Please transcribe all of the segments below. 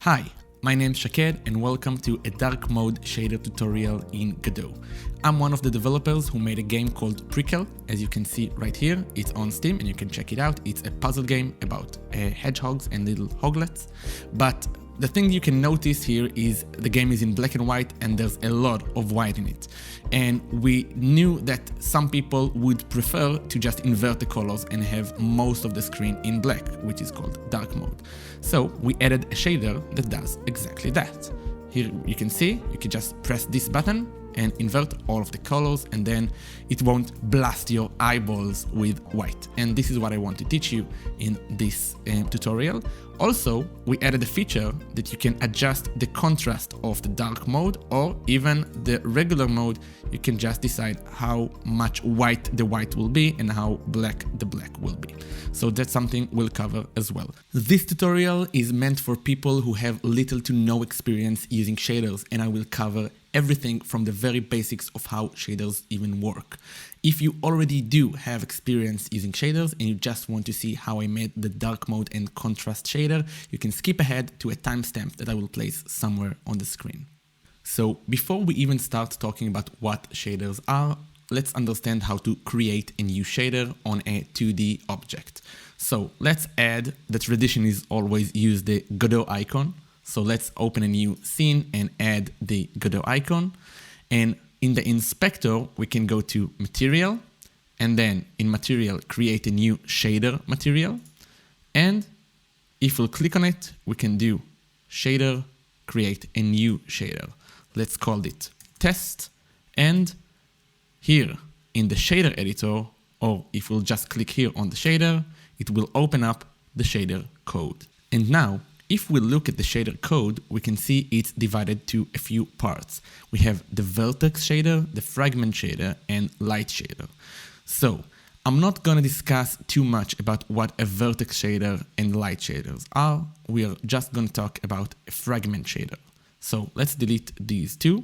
Hi, my name's Shaked and welcome to a dark mode shader tutorial in Godot. I'm one of the developers who made a game called Prickle. As you can see right here, it's on Steam and you can check it out. It's a puzzle game about hedgehogs and little hoglets. But the thing you can notice here is the game is in black and white and there's a lot of white in it. And we knew that some people would prefer to just invert the colors and have most of the screen in black, which is called dark mode. So we added a shader that does exactly that. Here you can see, you can just press this button and invert all of the colors, and then it won't blast your eyeballs with white. And this is what I want to teach you in this tutorial. Also, we added a feature that you can adjust the contrast of the dark mode or even the regular mode. You can just decide how much white the white will be and how black the black will be. So that's something we'll cover as well. This tutorial is meant for people who have little to no experience using shaders, and I will cover everything from the very basics of how shaders even work. If you already do have experience using shaders and you just want to see how I made the dark mode and contrast shader, you can skip ahead to a timestamp that I will place somewhere on the screen. So before we even start talking about what shaders are, let's understand how to create a new shader on a 2D object. So let's add, the tradition is always use the Godot icon. So let's open a new scene and add the Godot icon. And in the inspector, we can go to material, and then in material, create a new shader material. And if we'll click on it, we can do shader, create a new shader. Let's call it test. And here in the shader editor, or if we'll just click here on the shader, it will open up the shader code. And now, if we look at the shader code, we can see it's divided to a few parts. We have the vertex shader, the fragment shader, and light shader. So I'm not going to discuss too much about what a vertex shader and light shaders are. We are just going to talk about a fragment shader. So let's delete these two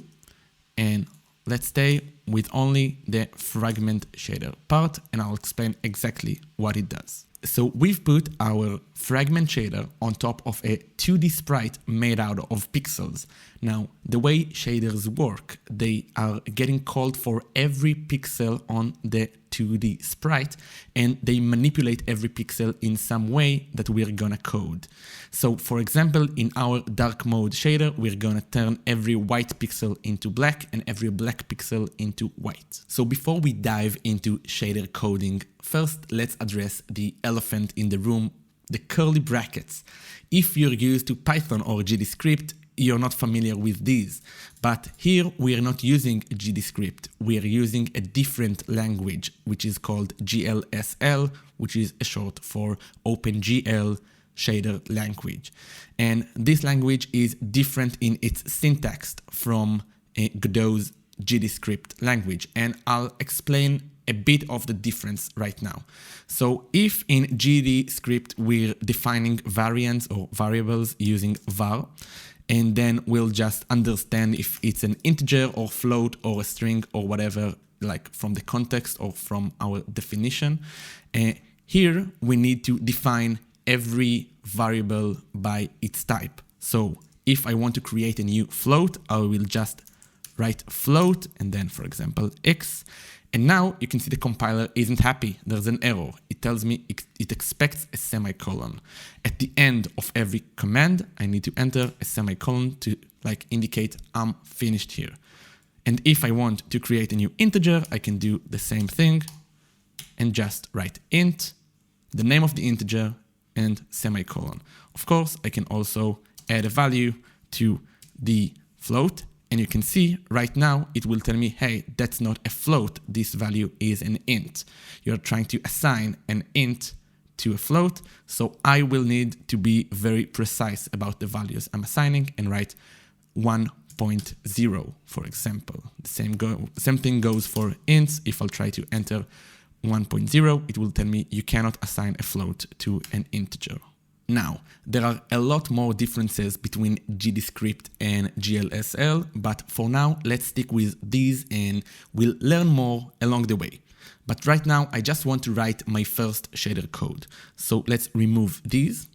and let's stay with only the fragment shader part, and I'll explain exactly what it does. So we've put our fragment shader on top of a 2D sprite made out of pixels. Now, the way shaders work, they are getting called for every pixel on the 2D sprite, and they manipulate every pixel in some way that we're gonna code. So for example, in our dark mode shader, we're gonna turn every white pixel into black and every black pixel into white. So before we dive into shader coding, first let's address the elephant in the room, the curly brackets. If you're used to Python or GDScript, you're not familiar with these, but here we are not using GDScript. We are using a different language, which is called GLSL, which is a short for OpenGL shader language. And this language is different in its syntax from Godot's GDScript language, and I'll explain a bit of the difference right now. So if in GDScript we're defining variants or variables using var, and then we'll just understand if it's an integer or float or a string or whatever, like from the context or from our definition. Here we need to define every variable by its type. So if I want to create a new float, I will just write float and then, for example, x. And now you can see the compiler isn't happy. There's an error. It tells me it expects a semicolon. At the end of every command, I need to enter a semicolon to indicate I'm finished here. And if I want to create a new integer, I can do the same thing and just write int, the name of the integer, and semicolon. Of course, I can also add a value to the float. And you can see right now, it will tell me, hey, that's not a float. This value is an int. You're trying to assign an int to a float. So I will need to be very precise about the values I'm assigning and write 1.0, for example. The same thing goes for ints. If I'll try to enter 1.0, it will tell me you cannot assign a float to an integer. Now, there are a lot more differences between GDScript and GLSL, but for now, let's stick with these and we'll learn more along the way. But right now, I just want to write my first shader code. So let's remove these.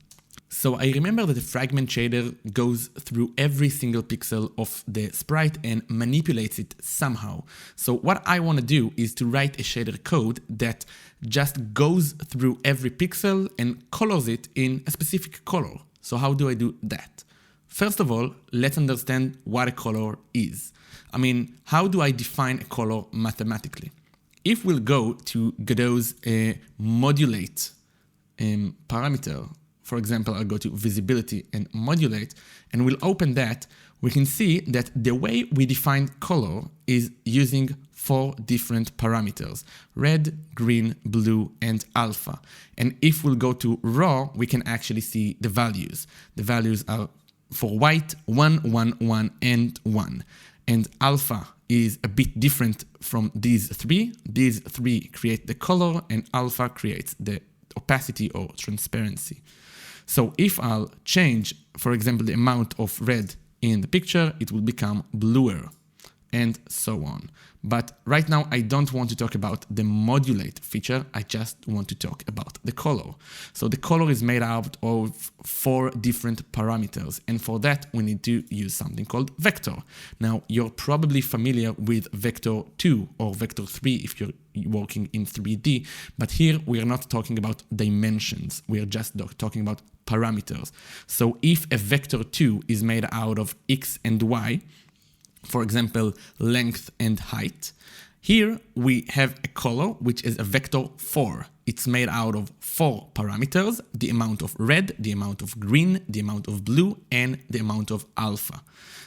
So I remember that the fragment shader goes through every single pixel of the sprite and manipulates it somehow. So what I want to do is to write a shader code that just goes through every pixel and colors it in a specific color. So how do I do that? First of all, let's understand what a color is. I mean, how do I define a color mathematically? If we'll go to Godot's modulate parameter, for example, I'll go to visibility and modulate, and we'll open that, we can see that the way we define color is using 4 different parameters: red, green, blue, and alpha. And if we'll go to raw, we can actually see the values. The values are for white, 1, 1, 1, and 1. And alpha is a bit different from these 3. These 3 create the color, and alpha creates the opacity or transparency. So if I'll change, for example, the amount of red in the picture, it will become bluer, and so on. But right now, I don't want to talk about the modulate feature. I just want to talk about the color. So the color is made out of 4 different parameters. And for that, we need to use something called vector. Now, you're probably familiar with vector 2 or vector 3 if you're working in 3D. But here, we are not talking about dimensions. We are just talking about parameters. So if a vector 2 is made out of x and y, for example, length and height, here we have a color which is a vector 4. It's made out of 4 parameters: the amount of red, the amount of green, the amount of blue, and the amount of alpha.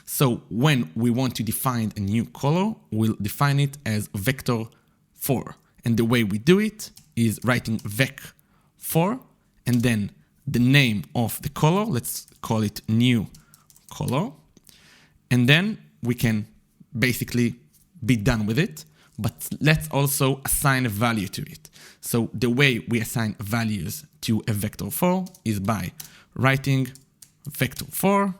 So when we want to define a new color, we'll define it as vector 4. And the way we do it is writing vec4 and then the name of the color, let's call it new color, and then we can basically be done with it, but let's also assign a value to it. So the way we assign values to a vector 4 is by writing vector 4,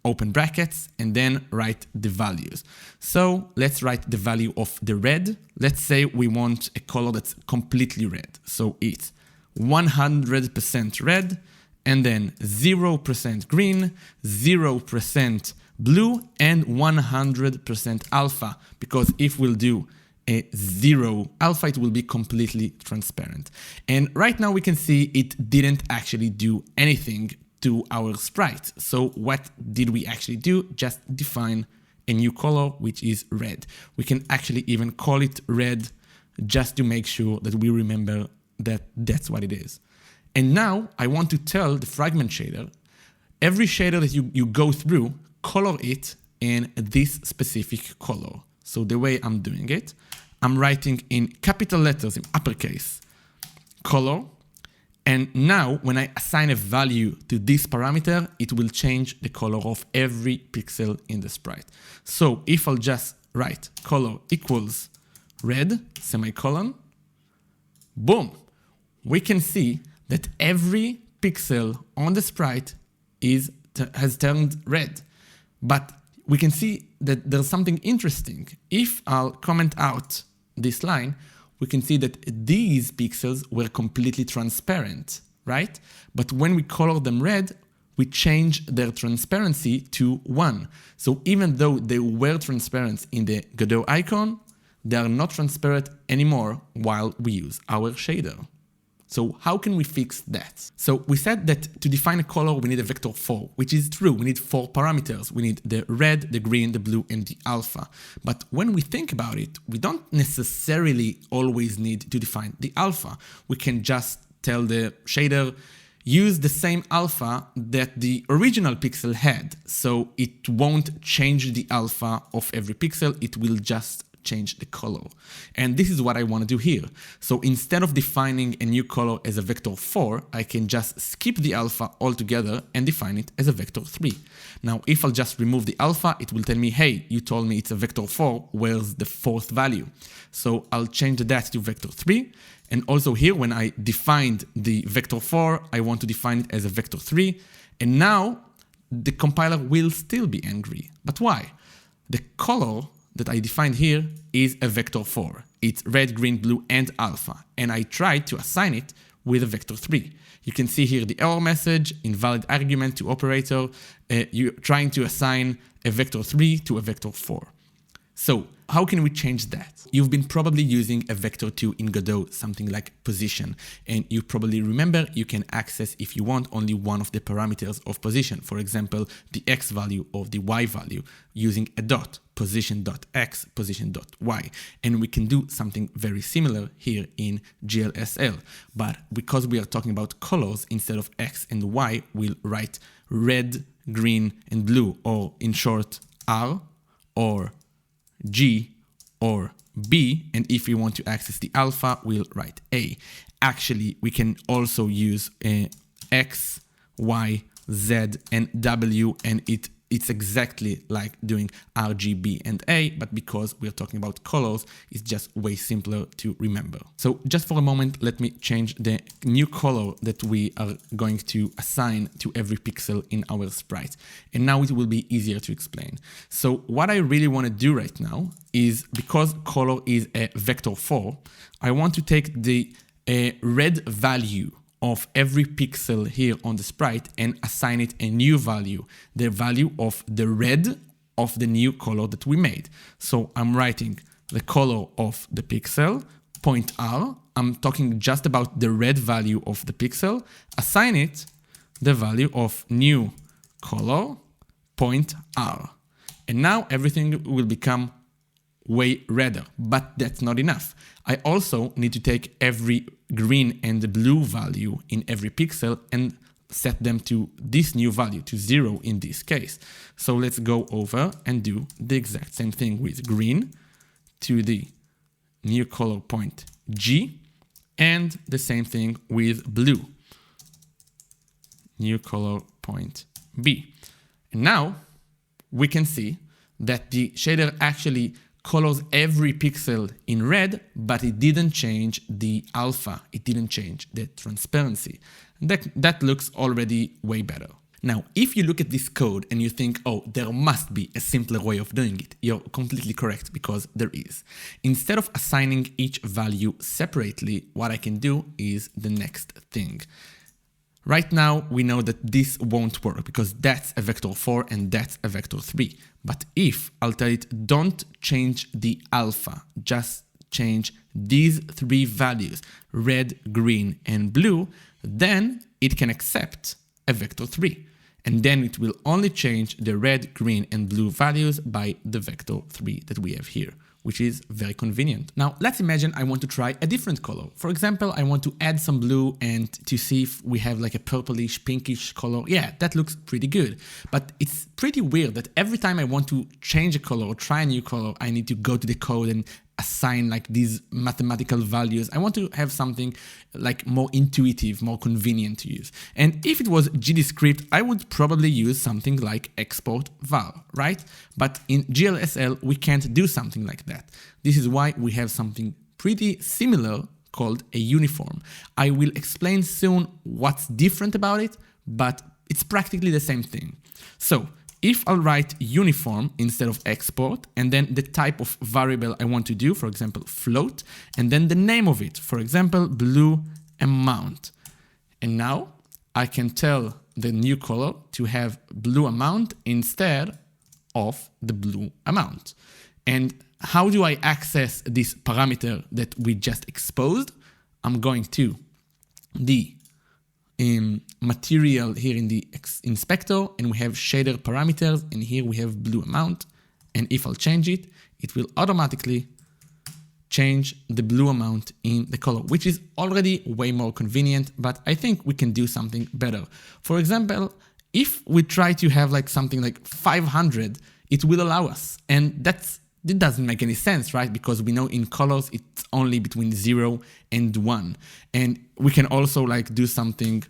open brackets, and then write the values. So let's write the value of the red. Let's say we want a color that's completely red. So it's 100% red, and then 0% green, 0% blue, and 100% alpha, because if we'll do a 0 alpha, it will be completely transparent. And right now we can see it didn't actually do anything to our sprite. So what did we actually do? Just define a new color, which is red. We can actually even call it red just to make sure that we remember that that's what it is. And now I want to tell the fragment shader, every shader that you go through, color it in this specific color. So the way I'm doing it, I'm writing in capital letters, in uppercase, color. And now when I assign a value to this parameter, it will change the color of every pixel in the sprite. So if I'll just write color equals red, semicolon, boom, we can see that every pixel on the sprite has turned red. But we can see that there's something interesting. If I'll comment out this line, we can see that these pixels were completely transparent, right? But when we color them red, we change their transparency to 1. So even though they were transparent in the Godot icon, they are not transparent anymore while we use our shader. So how can we fix that? So we said that to define a color, we need a vector 4, which is true. We need 4 parameters. We need the red, the green, the blue, and the alpha. But when we think about it, we don't necessarily always need to define the alpha. We can just tell the shader, use the same alpha that the original pixel had. So it won't change the alpha of every pixel. It will just change the color. And this is what I want to do here. So instead of defining a new color as a vector 4, I can just skip the alpha altogether and define it as a vector 3. Now, if I'll just remove the alpha, it will tell me, hey, you told me it's a vector 4, where's the 4th value? So I'll change that to vector 3. And also here, when I defined the vector 4, I want to define it as a vector 3. And now the compiler will still be angry. But why? The color that I defined here is a vector 4. It's red, green, blue, and alpha. And I tried to assign it with a vector 3. You can see here the error message, invalid argument to operator. You're trying to assign a vector 3 to a vector 4. So how can we change that? You've been probably using a vector 2 in Godot, something like position. And you probably remember you can access, if you want, only one of the parameters of position. For example, the x value or the y value using a dot, position.x, position.y. And we can do something very similar here in GLSL. But because we are talking about colors, instead of x and y, we'll write red, green, and blue, or in short, R or G or B, and if we want to access the alpha, we'll write A. Actually, we can also use X, Y, Z, and W, and it's exactly like doing R, G, B, and A, but because we're talking about colors, it's just way simpler to remember. So just for a moment, let me change the new color that we are going to assign to every pixel in our sprite. And now it will be easier to explain. So what I really want to do right now is, because color is a vector 4, I want to take the red value of every pixel here on the sprite and assign it a new value, the value of the red of the new color that we made. So I'm writing the color of the pixel, point R. I'm talking just about the red value of the pixel, assign it the value of new color, point R. And now everything will become way redder, but that's not enough. I also need to take every green and blue value in every pixel and set them to this new value, to 0 in this case. So let's go over and do the exact same thing with green to the new color point G, and the same thing with blue, new color point B. And now we can see that the shader actually colors every pixel in red, but it didn't change the alpha. It didn't change the transparency. That looks already way better. Now, if you look at this code and you think, oh, there must be a simpler way of doing it, you're completely correct, because there is. Instead of assigning each value separately, what I can do is the next thing. Right now, we know that this won't work because that's a vector 4 and that's a vector 3. But if I'll tell it, don't change the alpha, just change these 3 values, red, green, and blue, then it can accept a vector 3. And then it will only change the red, green, and blue values by the vector 3 that we have here, which is very convenient. Now, let's imagine I want to try a different color. For example, I want to add some blue and to see if we have like a purplish, pinkish color. Yeah, that looks pretty good. But it's pretty weird that every time I want to change a color or try a new color, I need to go to the code and assign like these mathematical values. I want to have something like more intuitive, more convenient to use. And if it was GDScript, I would probably use something like export var, right? But in GLSL, we can't do something like that. This is why we have something pretty similar called a uniform. I will explain soon what's different about it, but it's practically the same thing. So if I'll write uniform instead of export, and then the type of variable I want to do, for example, float, and then the name of it, for example, blue amount. And now I can tell the new color to have blue amount instead of the blue amount. And how do I access this parameter that we just exposed? I'm going to the material here in the inspector, and we have shader parameters, and here we have blue amount. And if I'll change it, it will automatically change the blue amount in the color, which is already way more convenient, but I think we can do something better. For example, if we try to have like something like 500, it will allow us, and it doesn't make any sense, right? Because we know in colors, it's only between 0 and 1. And we can also like do something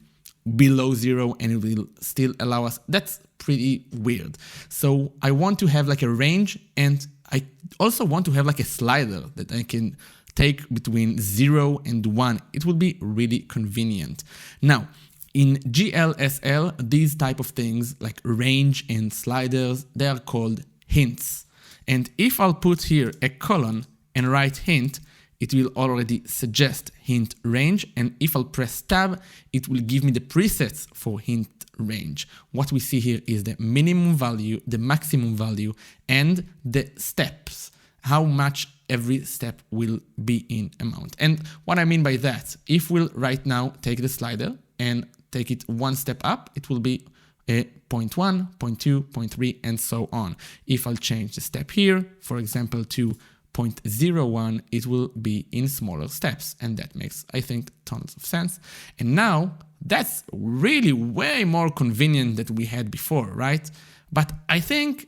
below 0 and it will still allow us. That's pretty weird. So I want to have like a range, and I also want to have like a slider that I can take between 0 and 1. It will be really convenient. Now, in GLSL, these type of things like range and sliders, they are called hints. And if I'll put here a colon and write hint, it will already suggest hint range, and if I'll press tab, it will give me the presets for hint range. What we see here is the minimum value, the maximum value, and the steps, how much every step will be in amount. And what I mean by that, if we'll right now take the slider and take it one step up, it will be a 0.1, 0.2, 0.3, and so on. If I'll change the step here, for example, to 0.01, it will be in smaller steps. And that makes, I think, tons of sense. And now that's really way more convenient than we had before, right? But I think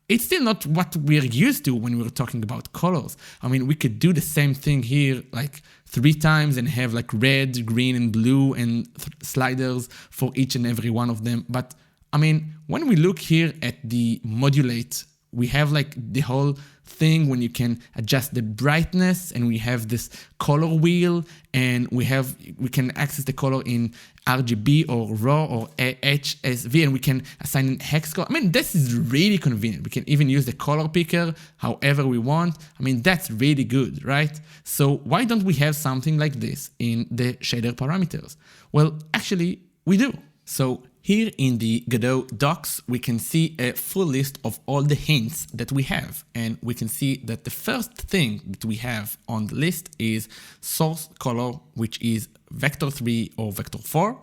it's still not what we're used to when we're talking about colors. I mean, we could do the same thing here like 3 times and have like red, green, and blue and sliders for each and every one of them. But I mean, when we look here at the modulate, we have like the whole thing when you can adjust the brightness, and we have this color wheel, and we can access the color in RGB or RAW or HSV, and we can assign in hex color. I mean, this is really convenient. We can even use the color picker however we want. I mean, that's really good, right? So why don't we have something like this in the shader parameters? Well, actually, we do. So here in the Godot docs, we can see a full list of all the hints that we have. And we can see that the first thing that we have on the list is source color, which is vector 3 or vector 4.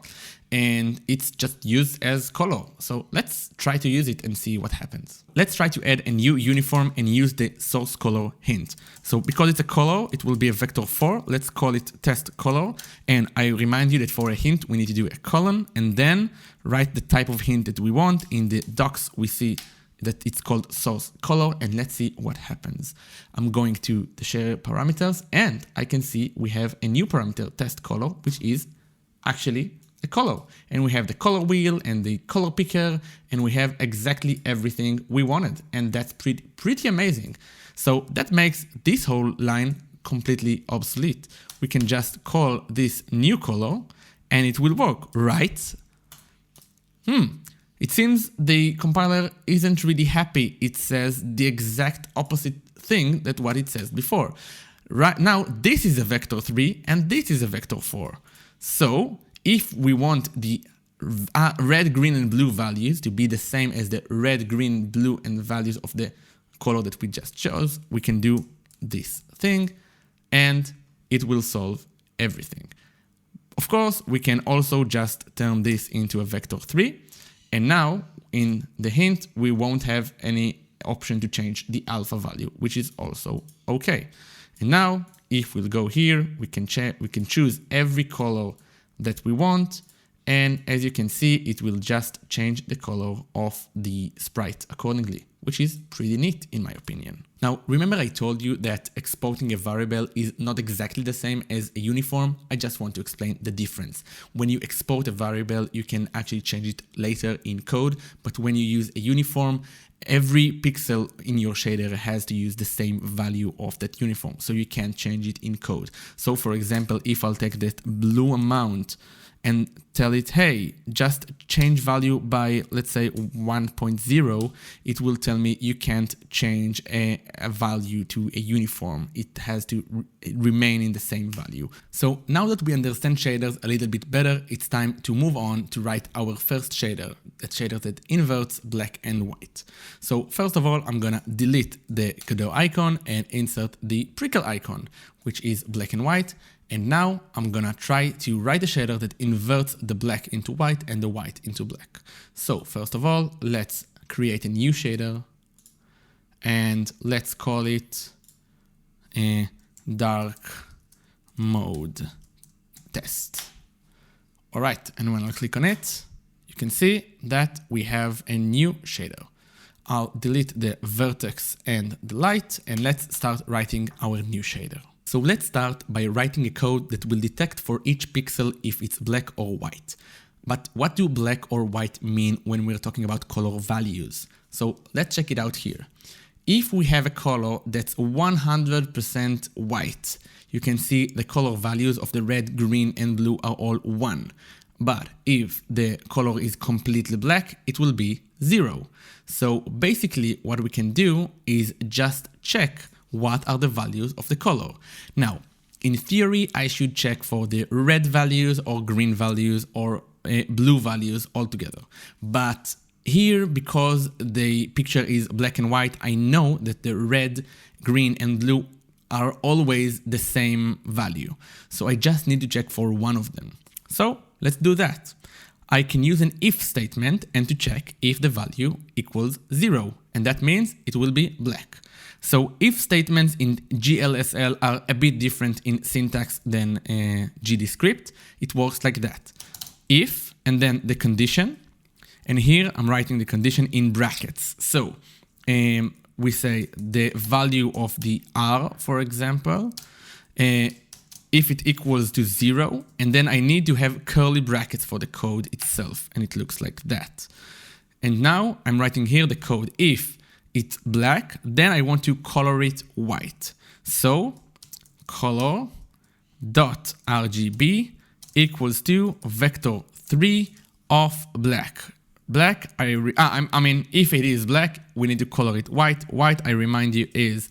And it's just used as color. So let's try to use it and see what happens. Let's try to add a new uniform and use the source color hint. So because it's a color, it will be a vector 4. Let's call it test color. And I remind you that for a hint, we need to do a colon and then write the type of hint that we want. In the docs, we see that it's called source color, and let's see what happens. I'm going to the shader parameters, and I can see we have a new parameter, test color, which is actually a color. And we have the color wheel and the color picker, and we have exactly everything we wanted. And that's pretty amazing. So that makes this whole line completely obsolete. We can just call this new color and it will work, right? It seems the compiler isn't really happy. It says the exact opposite thing that what it says before. Right now, this is a vector 3 and this is a vector 4. So if we want the red, green, and blue values to be the same as the red, green, blue, and values of the color that we just chose, we can do this thing and it will solve everything. Of course, we can also just turn this into a vector 3. And now in the hint, we won't have any option to change the alpha value, which is also okay. And now if we'll go here, we can choose every color that we want. And as you can see, it will just change the color of the sprite accordingly, which is pretty neat in my opinion. Now, remember I told you that exporting a variable is not exactly the same as a uniform. I just want to explain the difference. When you export a variable, you can actually change it later in code, but when you use a uniform, every pixel in your shader has to use the same value of that uniform, so you can't change it in code. So for example, if I'll take that blue amount and tell it, hey, just change value by, let's say, 1.0, it will tell me you can't change a value to a uniform. It has to remain in the same value. So now that we understand shaders a little bit better, it's time to move on to write our first shader, a shader that inverts black and white. So first of all, I'm gonna delete the Godot icon and insert the Prickle icon, which is black and white. And now I'm gonna try to write a shader that inverts the black into white and the white into black. So first of all, let's create a new shader and let's call it a dark mode test. All right, and when I click on it, you can see that we have a new shader. I'll delete the vertex and the light, and let's start writing our new shader. So let's start by writing a code that will detect for each pixel if it's black or white. But what do black or white mean when we're talking about color values? So let's check it out here. If we have a color that's 100% white, you can see the color values of the red, green, and blue are all 1. But if the color is completely black, it will be 0. So basically what we can do is just check what are the values of the color. Now, in theory, I should check for the red values or green values or blue values altogether. But here, because the picture is black and white, I know that the red, green, and blue are always the same value. So I just need to check for one of them. So let's do that. I can use an if statement and to check if the value equals 0, and that means it will be black. So if statements in GLSL are a bit different in syntax than GDScript, it works like that. If, and then the condition, and here I'm writing the condition in brackets. So we say the value of the R, for example, if it equals to 0, and then I need to have curly brackets for the code itself, and it looks like that. And now I'm writing here the code. If it's black, then I want to color it white. So color dot RGB equals to vector 3 of black. Black, I mean, if it is black, we need to color it white. White, I remind you, is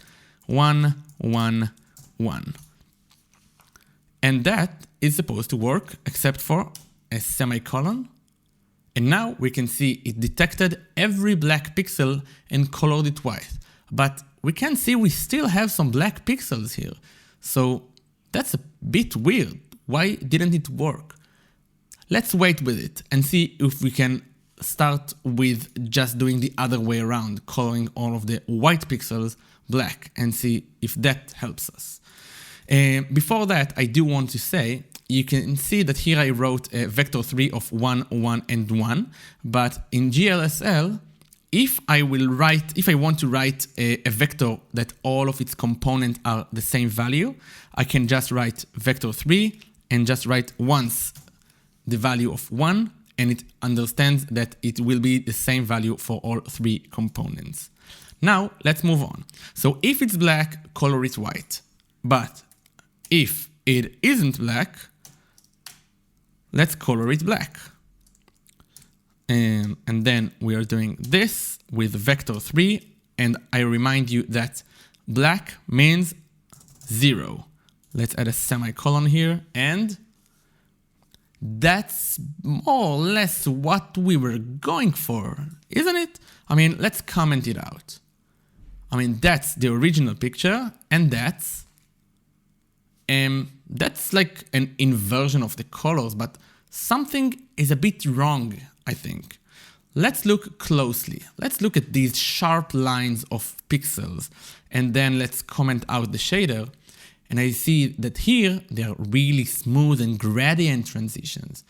1, 1, 1. And that is supposed to work, except for a semicolon. And now we can see it detected every black pixel and colored it white. But we can see we still have some black pixels here. So that's a bit weird. Why didn't it work? Let's wait with it and see if we can start with just doing the other way around, coloring all of the white pixels black, and see if that helps us. Before that, I do want to say, you can see that here I wrote a vector 3 of 1, 1, and 1, but in GLSL, if I want to write a vector that all of its components are the same value, I can just write vector 3 and just write once the value of 1, and it understands that it will be the same value for all 3 components. Now, let's move on. So if it's black, color it white. But if it isn't black, let's color it black. And then we are doing this with vector 3, and I remind you that black means 0. Let's add a semicolon here, and that's more or less what we were going for, isn't it? I mean, let's comment it out. I mean, that's the original picture, and that's like an inversion of the colors, but something is a bit wrong, I think. Let's look closely. Let's look at these sharp lines of pixels, and then let's comment out the shader. And I see that here they're really smooth and gradient transitions.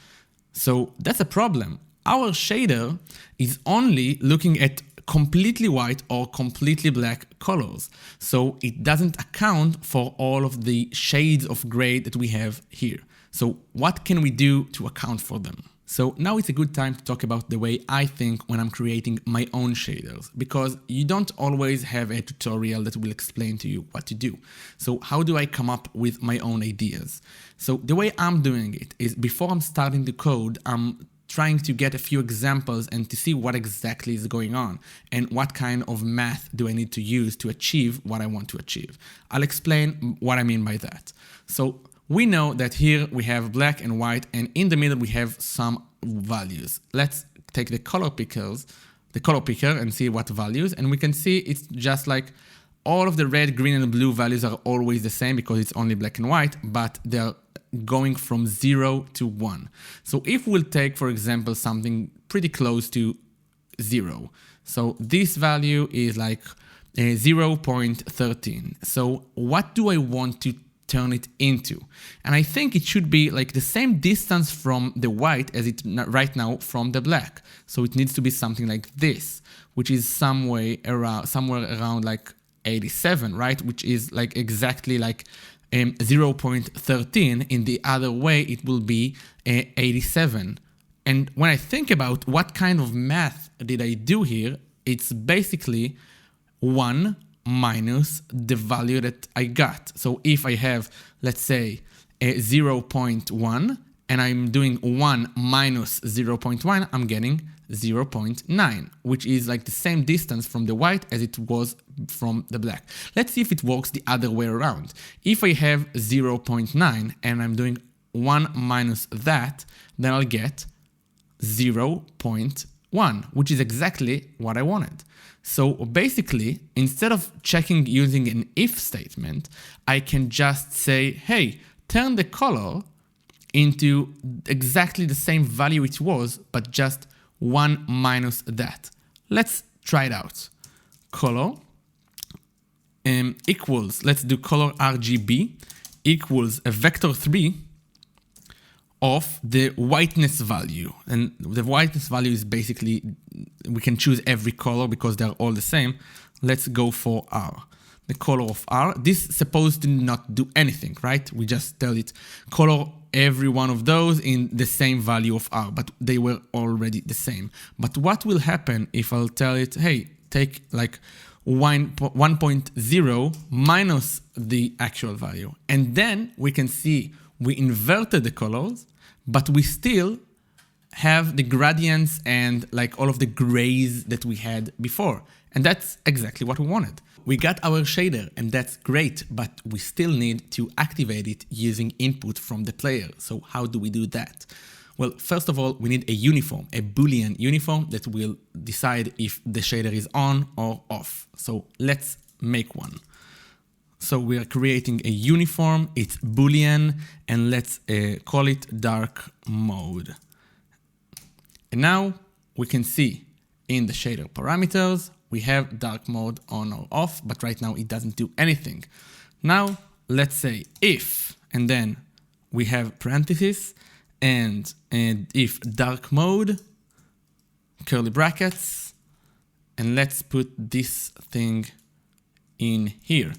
So that's a problem. Our shader is only looking at completely white or completely black colors. So it doesn't account for all of the shades of gray that we have here. So what can we do to account for them? So now it's a good time to talk about the way I think when I'm creating my own shaders, because you don't always have a tutorial that will explain to you what to do. So how do I come up with my own ideas? So the way I'm doing it is, before I'm starting the code, I'm trying to get a few examples and to see what exactly is going on and what kind of math do I need to use to achieve what I want to achieve. I'll explain what I mean by that. So we know that here we have black and white, and in the middle we have some values. Let's take the color picker and see what values, and we can see it's just like all of the red, green, and blue values are always the same because it's only black and white, but they're going from 0 to 1. So if we'll take, for example, something pretty close to 0. So this value is like 0.13. So what do I want to turn it into? And I think it should be like the same distance from the white as it right now from the black. So it needs to be something like this, which is somewhere around like 87, right? Which is like exactly like 0.13. In the other way, it will be 87. And when I think about what kind of math did I do here, it's basically 1 minus the value that I got. So if I have, let's say, a 0.1 and I'm doing 1 minus 0.1, I'm getting 0.9, which is like the same distance from the white as it was from the black. Let's see if it works the other way around. If I have 0.9 and I'm doing 1 minus that, then I'll get 0.1, which is exactly what I wanted. So basically, instead of checking using an if statement, I can just say, hey, turn the color into exactly the same value it was, but just 1 minus that. Let's try it out. Color equals, let's do color RGB equals a vector 3 of the whiteness value. And the whiteness value is basically, we can choose every color because they're all the same. Let's go for R. The color of R, this is supposed to not do anything, right? We just tell it color every one of those in the same value of R, but they were already the same. But what will happen if I'll tell it, hey, take like 1.0 minus the actual value. And then we can see we inverted the colors, but we still have the gradients and like all of the grays that we had before. And that's exactly what we wanted. We got our shader and that's great, but we still need to activate it using input from the player. So how do we do that? Well, first of all, we need a uniform, a Boolean uniform that will decide if the shader is on or off. So let's make one. So we are creating a uniform, it's Boolean, and let's call it dark mode. And now we can see in the shader parameters, we have dark mode on or off, but right now it doesn't do anything. Now let's say if, and then we have parentheses, and if dark mode, curly brackets, and let's put this thing in here.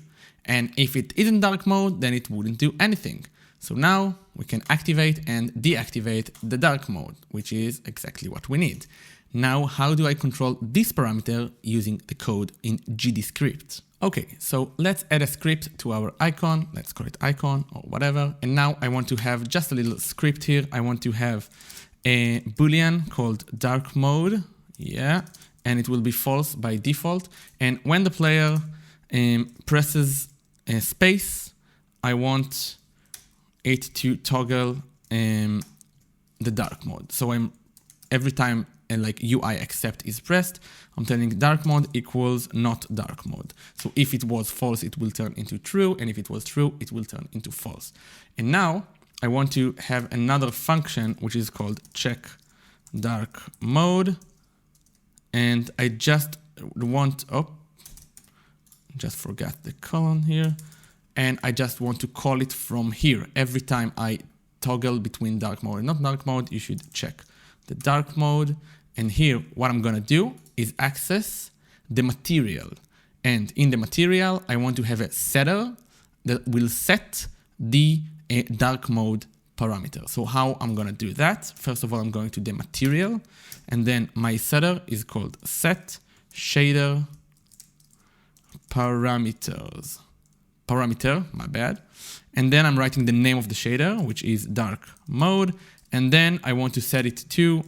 And if it isn't dark mode, then it wouldn't do anything. So now we can activate and deactivate the dark mode, which is exactly what we need. Now, how do I control this parameter using the code in GDScript? Okay, so let's add a script to our icon. Let's call it icon or whatever. And now I want to have just a little script here. I want to have a Boolean called dark mode. Yeah, and it will be false by default. And when the player presses space, I want it to toggle the dark mode. So every time like UI accept is pressed, I'm telling dark mode equals not dark mode. So if it was false, it will turn into true, and if it was true, it will turn into false. And now I want to have another function which is called check dark mode, and I just want, just forgot the colon here, and I just want to call it from here. Every time I toggle between dark mode and not dark mode, you should check the dark mode. And here, what I'm gonna do is access the material. And in the material, I want to have a setter that will set the dark mode parameter. So how I'm gonna do that? First of all, I'm going to the material, and then my setter is called set shader parameter, my bad. And then I'm writing the name of the shader, which is dark mode. And then I want to set it to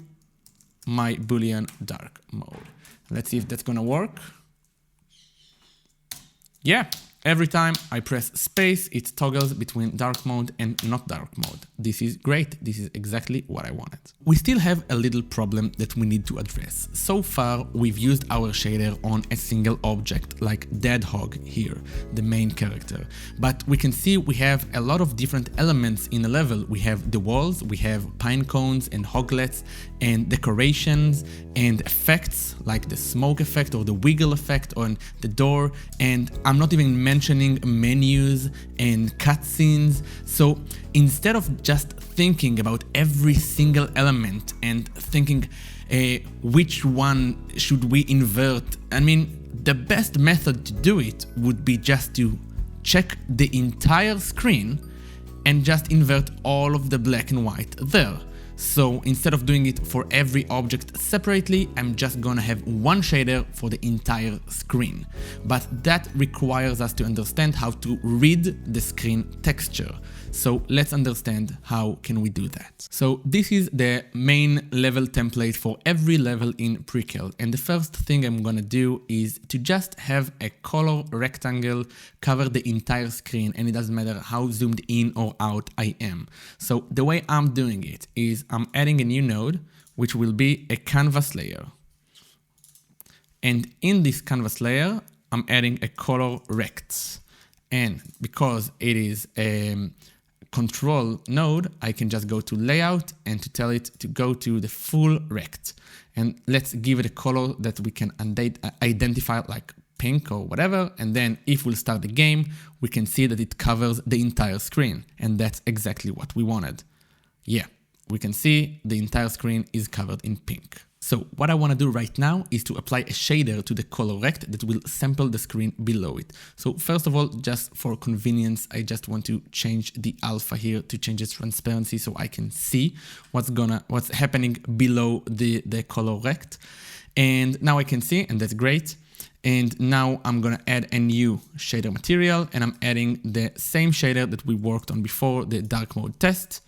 my Boolean dark mode. Let's see if that's gonna work. Yeah, every time I press space, it toggles between dark mode and not dark mode. This is great. This is exactly what I wanted. We still have a little problem that we need to address. So far, we've used our shader on a single object like Dead Hog here, the main character. But we can see we have a lot of different elements in a level. We have the walls, we have pine cones and hoglets and decorations and effects like the smoke effect or the wiggle effect on the door. And I'm not even mentioning menus and cutscenes. So instead of just thinking about every single element and thinking which one should we invert, I mean, the best method to do it would be just to check the entire screen and just invert all of the black and white there. So instead of doing it for every object separately, I'm just gonna have one shader for the entire screen. But that requires us to understand how to read the screen texture. So let's understand how can we do that. So this is the main level template for every level in Prickle. And the first thing I'm gonna do is to just have a color rectangle cover the entire screen, and it doesn't matter how zoomed in or out I am. So the way I'm doing it is I'm adding a new node, which will be a canvas layer. And in this canvas layer, I'm adding a color rect. And because it is a control node, I can just go to layout and to tell it to go to the full rect. And let's give it a color that we can identify, like pink or whatever. And then if we'll start the game, we can see that it covers the entire screen. And that's exactly what we wanted. Yeah, we can see the entire screen is covered in pink. So what I want to do right now is to apply a shader to the color rect that will sample the screen below it. So first of all, just for convenience, I just want to change the alpha here to change its transparency so I can see what's happening below the color rect. And now I can see, and that's great. And now I'm gonna add a new shader material, and I'm adding the same shader that we worked on before, the dark mode test.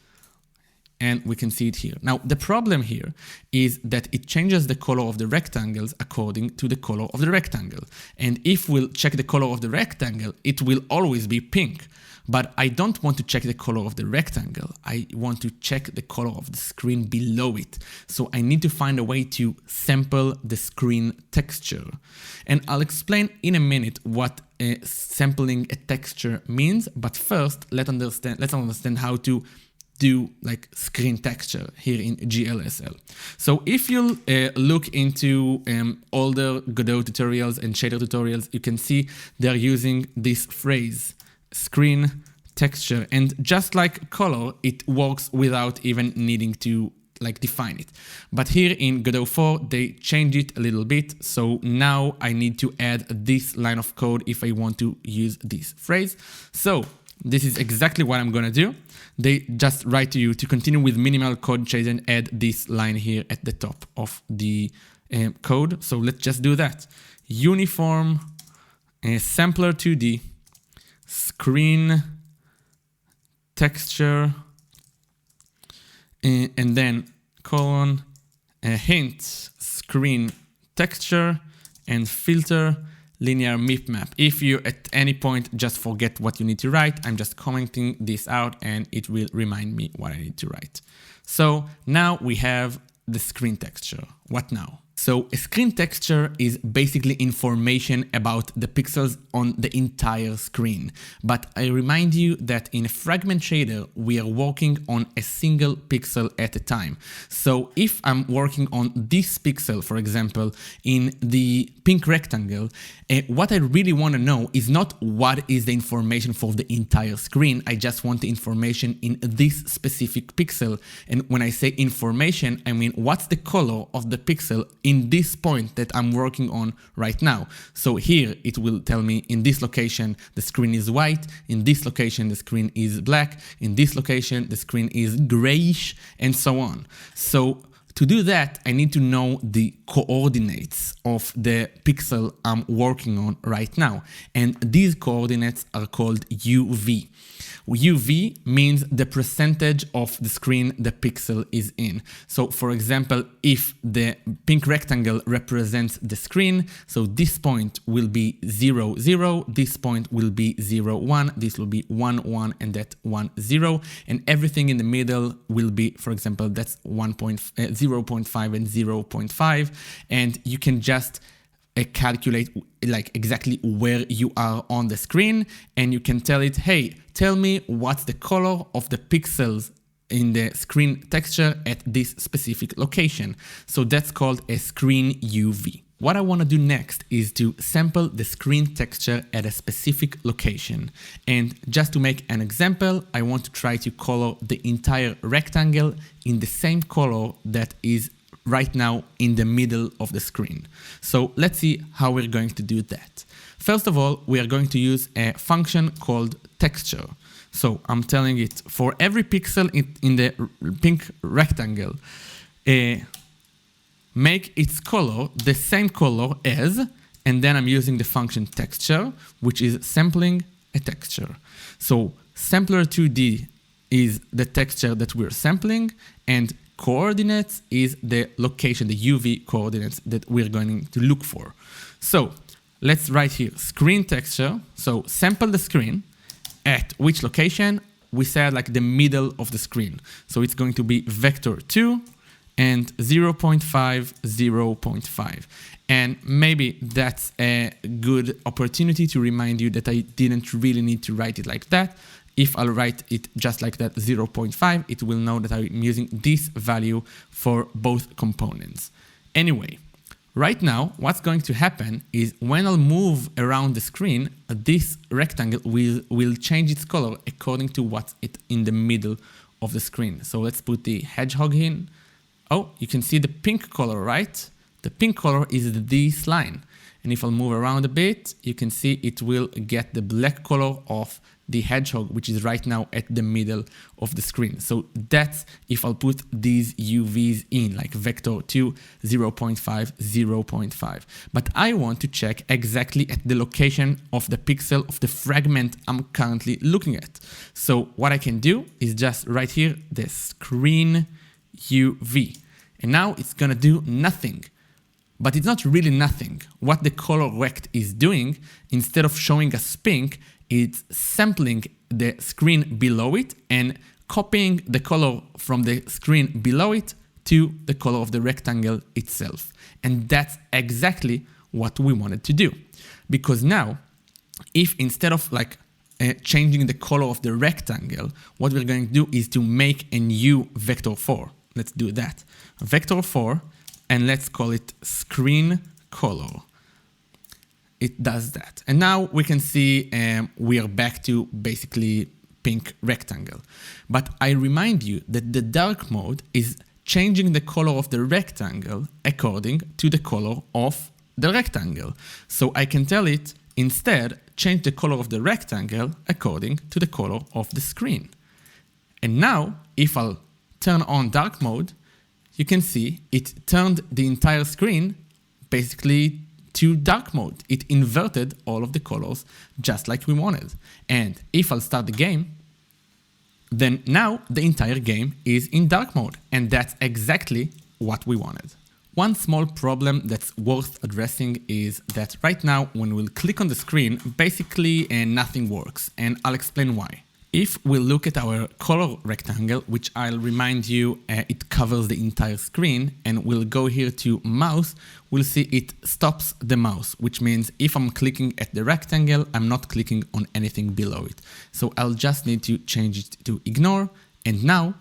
And we can see it here. Now, the problem here is that it changes the color of the rectangles according to the color of the rectangle. And if we'll check the color of the rectangle, it will always be pink. But I don't want to check the color of the rectangle. I want to check the color of the screen below it. So I need to find a way to sample the screen texture. And I'll explain in a minute what sampling a texture means. But first, let's understand how to do like screen texture here in GLSL. So if you look into older Godot tutorials and shader tutorials, you can see they're using this phrase, screen texture, and just like color, it works without even needing to like define it. But here in Godot 4, they changed it a little bit. So now I need to add this line of code if I want to use this phrase. So this is exactly what I'm gonna do. They just write to you to continue with minimal code change and add this line here at the top of the code. So let's just do that. Uniform sampler 2D screen texture and then colon hint screen texture and filter linear map. If you at any point just forget what you need to write, I'm just commenting this out and it will remind me what I need to write. So now we have the screen texture. What now? So a screen texture is basically information about the pixels on the entire screen. But I remind you that in a fragment shader, we are working on a single pixel at a time. So if I'm working on this pixel, for example, in the pink rectangle, what I really want to know is not what is the information for the entire screen. I just want the information in this specific pixel. And when I say information, I mean what's the color of the pixel in this point that I'm working on right now. So here it will tell me in this location the screen is white, in this location the screen is black, in this location the screen is grayish, and so on. So to do that, I need to know the coordinates of the pixel I'm working on right now. And these coordinates are called UV. UV means the percentage of the screen the pixel is in. So for example, if the pink rectangle represents the screen, so this point will be 0, 0, this point will be 0, 1, this will be 1, 1, and that 1, 0, and everything in the middle will be, for example, that's 0.5 and 0.5, and you can just calculate like exactly where you are on the screen, and you can tell it, hey, tell me what's the color of the pixels in the screen texture at this specific location. So that's called a screen UV. What I want to do next is to sample the screen texture at a specific location. And just to make an example, I want to try to color the entire rectangle in the same color that is right now in the middle of the screen. So let's see how we're going to do that. First of all, we are going to use a function called texture. So I'm telling it for every pixel in the pink rectangle, make its color the same color as, and then I'm using the function texture, which is sampling a texture. So sampler 2D is the texture that we're sampling, and coordinates is the location, the UV coordinates that we're going to look for. So let's write here screen texture. So sample the screen at which location? We said like the middle of the screen. So it's going to be vector 2 and 0.5, 0.5. And maybe that's a good opportunity to remind you that I didn't really need to write it like that. If I'll write it just like that, 0.5, it will know that I'm using this value for both components. Anyway, right now, what's going to happen is when I'll move around the screen, this rectangle will change its color according to what's in the middle of the screen. So let's put the hedgehog in. Oh, you can see the pink color, right? The pink color is this line. And if I'll move around a bit, you can see it will get the black color of the hedgehog, which is right now at the middle of the screen. So that's if I'll put these UVs in, like vector 2, 0.5, 0.5. But I want to check exactly at the location of the pixel of the fragment I'm currently looking at. So what I can do is just right here, the screen UV. And now it's gonna do nothing. But it's not really nothing. What the color rect is doing, instead of showing us pink, it's sampling the screen below it and copying the color from the screen below it to the color of the rectangle itself. And that's exactly what we wanted to do. Because now, if instead of like changing the color of the rectangle, what we're going to do is to make a new vector 4. Let's do that. Vector 4, and let's call it screen color. It does that. And now we can see we are back to basically pink rectangle. But I remind you that the dark mode is changing the color of the rectangle according to the color of the rectangle. So I can tell it instead change the color of the rectangle according to the color of the screen. And now if I'll turn on dark mode, you can see it turned the entire screen basically to dark mode. It inverted all of the colors just like we wanted. And if I'll start the game, then now the entire game is in dark mode. And that's exactly what we wanted. One small problem that's worth addressing is that right now when we'll click on the screen, basically nothing works. And I'll explain why. If we look at our color rectangle, which I'll remind you, it covers the entire screen, and we'll go here to mouse, we'll see it stops the mouse, which means if I'm clicking at the rectangle, I'm not clicking on anything below it. So I'll just need to change it to ignore, and now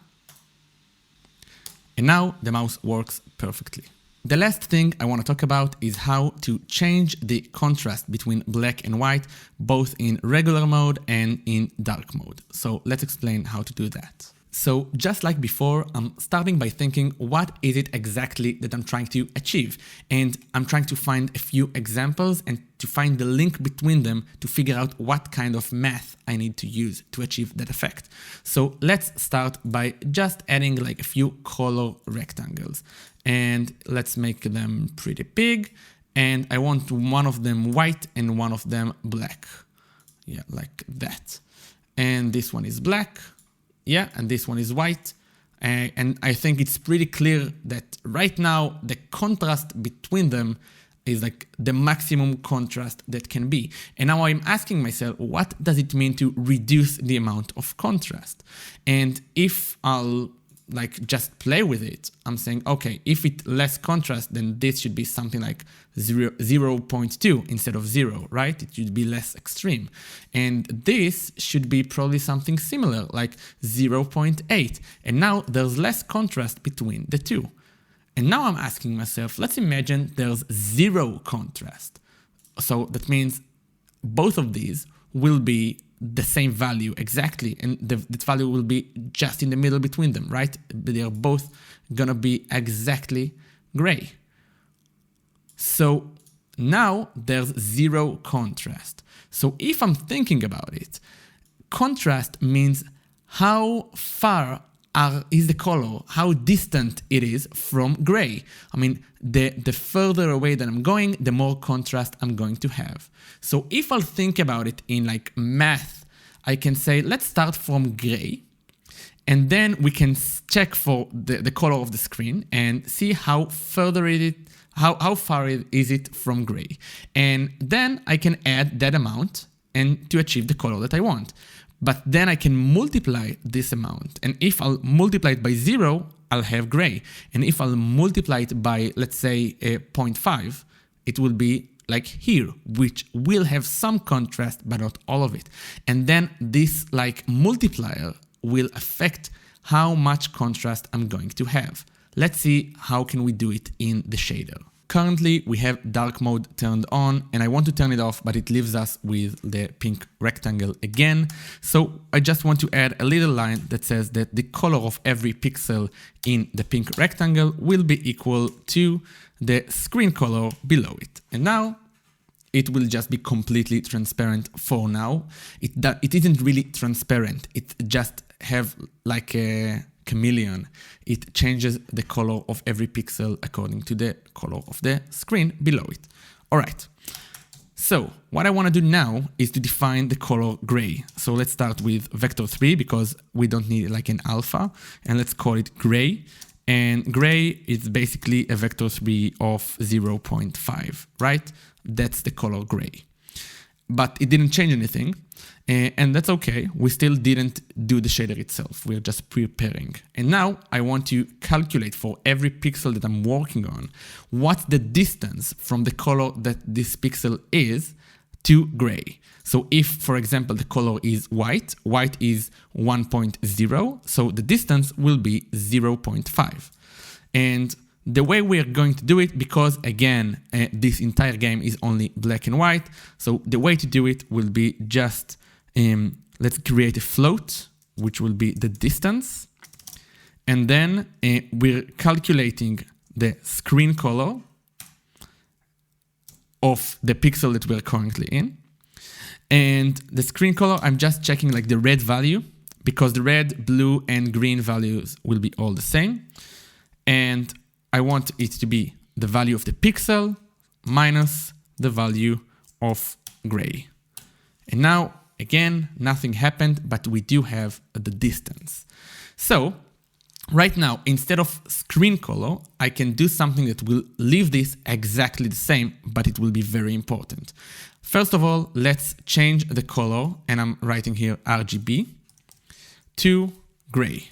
the mouse works perfectly. The last thing I want to talk about is how to change the contrast between black and white, both in regular mode and in dark mode. So let's explain how to do that. So just like before, I'm starting by thinking, what is it exactly that I'm trying to achieve? And I'm trying to find a few examples and to find the link between them to figure out what kind of math I need to use to achieve that effect. So let's start by just adding like a few color rectangles. And let's make them pretty big. And I want one of them white and one of them black. Yeah, like that. And this one is black. Yeah, and this one is white. And I think it's pretty clear that right now the contrast between them is like the maximum contrast that can be. And now I'm asking myself, what does it mean to reduce the amount of contrast? And if I'll like just play with it, I'm saying, okay, if it's less contrast, then this should be something like 0.2 instead of 0, right? It should be less extreme. And this should be probably something similar, like 0.8. And now there's less contrast between the two. And now I'm asking myself, let's imagine there's 0 contrast. So that means both of these will be the same value exactly, and that value will be just in the middle between them, right? They are both gonna be exactly gray. So now there's 0 contrast. So if I'm thinking about it, contrast means how far is the color, how distant it is from gray. I mean, the further away that I'm going, the more contrast I'm going to have. So if I'll think about it in like math, I can say, let's start from gray, and then we can check for the color of the screen and see how further how far is it from gray. And then I can add that amount and to achieve the color that I want. But then I can multiply this amount. And if I'll multiply it by 0, I'll have gray. And if I'll multiply it by, let's say, 0.5, it will be like here, which will have some contrast, but not all of it. And then this like multiplier will affect how much contrast I'm going to have. Let's see how can we do it in the shader. Currently, we have dark mode turned on, and I want to turn it off, but it leaves us with the pink rectangle again. So I just want to add a little line that says that the color of every pixel in the pink rectangle will be equal to the screen color below it. And now it will just be completely transparent for now. It isn't really transparent. It just have like a chameleon. It changes the color of every pixel according to the color of the screen below it. All right. So what I want to do now is to define the color gray. So let's start with vector 3 because we don't need like an alpha, and let's call it gray. And gray is basically a vector 3 of 0.5, right? That's the color gray. But it didn't change anything, and that's okay. We still didn't do the shader itself. We're just preparing. And now I want to calculate for every pixel that I'm working on, what's the distance from the color that this pixel is to gray. So if, for example, the color is white, white is 1.0, so the distance will be 0.5. And the way we are going to do it, because again, this entire game is only black and white, so the way to do it will be just, let's create a float, which will be the distance, and then we're calculating the screen color of the pixel that we're currently in. And the screen color, I'm just checking like the red value, because the red, blue, and green values will be all the same. And I want it to be the value of the pixel minus the value of gray. And now, again, nothing happened, but we do have the distance. So right now, instead of screen color, I can do something that will leave this exactly the same, but it will be very important. First of all, let's change the color, and I'm writing here RGB, to gray.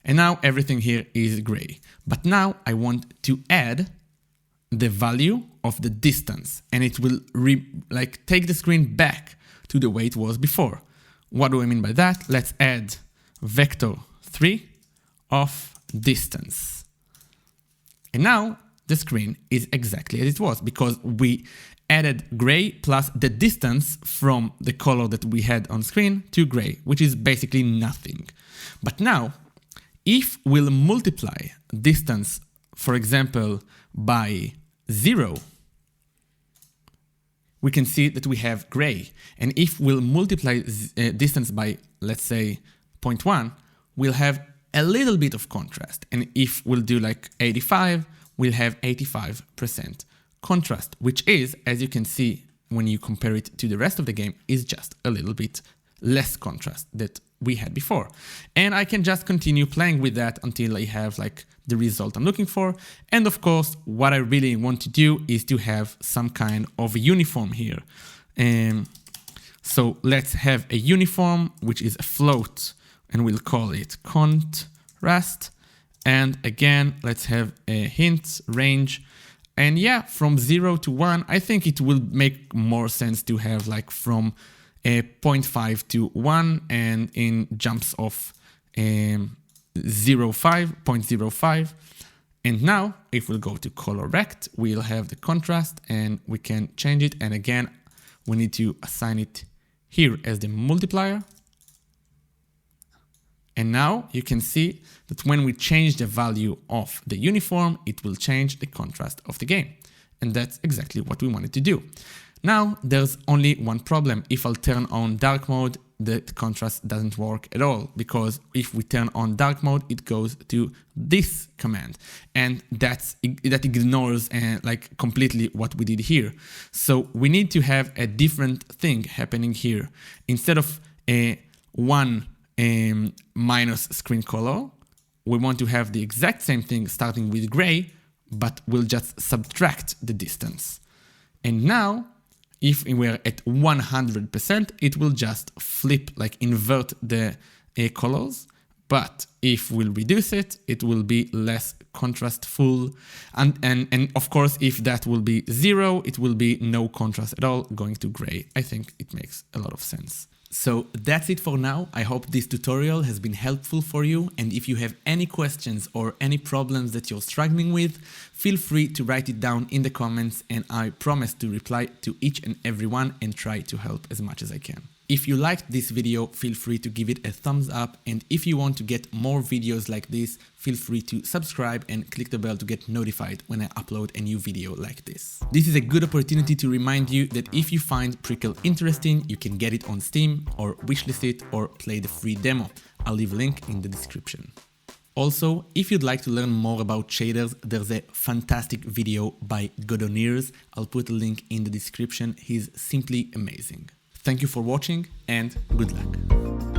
And now everything here is gray. But now I want to add the value of the distance, and it will take the screen back to the way it was before. What do I mean by that? Let's add vector 3 of distance. And now the screen is exactly as it was, because we added gray plus the distance from the color that we had on screen to gray, which is basically nothing. But now, if we'll multiply distance, for example, by 0, we can see that we have gray. And if we'll multiply distance by, let's say, 0.1, we'll have a little bit of contrast. And if we'll do like 85, we'll have 85% contrast, which is, as you can see, when you compare it to the rest of the game, is just a little bit less contrast that we had before. And I can just continue playing with that until I have like the result I'm looking for. And of course, what I really want to do is to have some kind of a uniform here. So let's have a uniform, which is a float, and we'll call it contrast. And again, let's have a hint range. And yeah, from 0 to 1, I think it will make more sense to have like from 0.5 to 1, and in jumps of 0.05. And now, if we'll go to color rect, we'll have the contrast and we can change it. And again, we need to assign it here as the multiplier. And now you can see that when we change the value of the uniform, it will change the contrast of the game. And that's exactly what we wanted to do. Now there's only one problem. If I'll turn on dark mode, the contrast doesn't work at all, because if we turn on dark mode, it goes to this command, and that ignores like completely what we did here. So we need to have a different thing happening here. Instead of a one minus screen color, we want to have the exact same thing starting with gray, but we'll just subtract the distance. And now, if we're at 100%, it will just flip, like invert the colors. But if we'll reduce it, it will be less contrastful. And of course, if that will be 0, it will be no contrast at all, going to gray. I think it makes a lot of sense. So that's it for now. I hope this tutorial has been helpful for you, and if you have any questions or any problems that you're struggling with, feel free to write it down in the comments, and I promise to reply to each and every one and try to help as much as I can. If you liked this video, feel free to give it a thumbs up, and if you want to get more videos like this, feel free to subscribe and click the bell to get notified when I upload a new video like this. This is a good opportunity to remind you that if you find Prickle interesting, you can get it on Steam or wishlist it or play the free demo. I'll leave a link in the description. Also, if you'd like to learn more about shaders, there's a fantastic video by Godotneers. I'll put a link in the description. He's simply amazing. Thank you for watching and good luck.